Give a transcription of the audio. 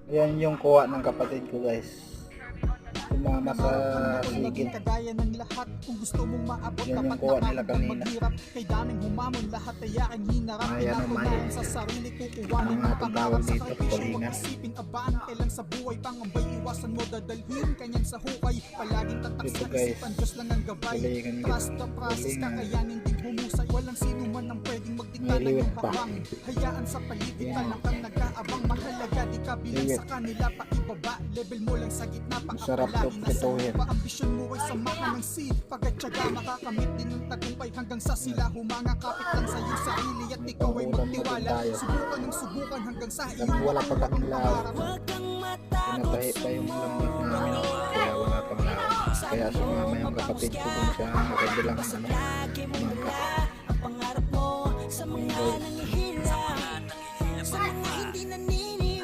Yan yung kuha ng kapatid ko guys. Sumama sa sigit. Kagaya ng lahat kung gusto mong maabot Yan yung dapat kuha na nila kanina. maghirap kay daming humamon lahat ay aking hinarap Ayan ang pinatunayan sa sarili kukuhanin ang ng atong pangarap tawag sa dito, sakripisyo tulingan. huwag isipin abaan kailan sa buhay pangambay iwasan mo dadalhin kanyan sa hukay palaging tatak Dito, sa guys. isipan Diyos lang ang gabay Tulingan dito. trust the process Tulingan. kakayanin din humusay walang sino man ang pwedeng magdikta May ng liwit iyong pa. habang hayaan sa paligid Yan. ka lang kang nag-aabang mahalaga di ka bilang Liwit. sa kanila pakibaba level mo lang sa gitna Sarap to pang-apalagi nasa pituhin. lupa ambisyon mo ay samahan ng seed pagkatyaga makakamit din ng tagumpay hanggang sa sila humanga kapit lang sa iyong sarili at ikaw ay Pang-ulam na din magtiwala tayo. subukan ng subukan hanggang sa iyong Wala pa kaming lao. pangarap. Pinatahi pa yung lambat namin. Kaya wala pang lao. Kaya sumama yung kapatid ko dun sa kabilang mangka. Pangarap mo sa mga nanghihirap, sa mga hindi naniniwala.